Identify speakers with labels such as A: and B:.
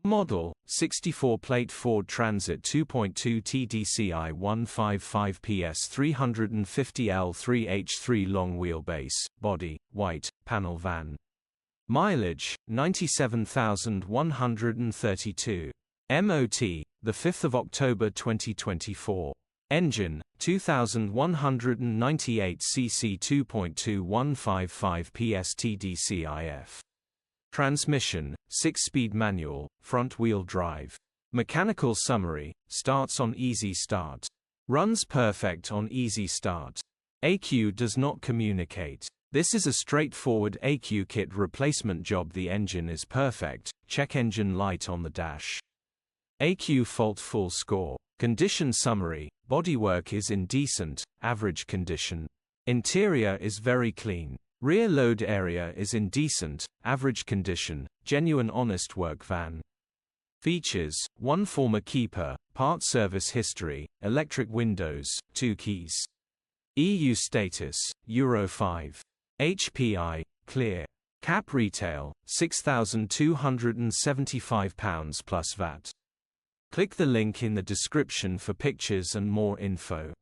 A: Model, 64-plate Ford Transit 2.2 TDCI-155 PS 350 L3H3 long wheelbase, body, white, panel van. Mileage, 97,132. MOT, 5 October 2024. Engine, 2198 cc 2.2155 PS TDCI-F. Transmission, 6-speed manual, front-wheel drive. Mechanical summary, starts on easy start. Runs perfect on easy start. ECU does not communicate. This is a straightforward ECU kit replacement job. The engine is perfect. Check engine light on the dash. ECU fault full score. Condition summary, bodywork is in decent, average condition. Interior is very clean. Rear load area is in decent, average condition, genuine honest work van. Features, 1 former keeper, part service history, electric windows, 2 keys. EU status, Euro 5. HPI, clear. Cap retail, £6,275 plus VAT. Click the link in the description for pictures and more info.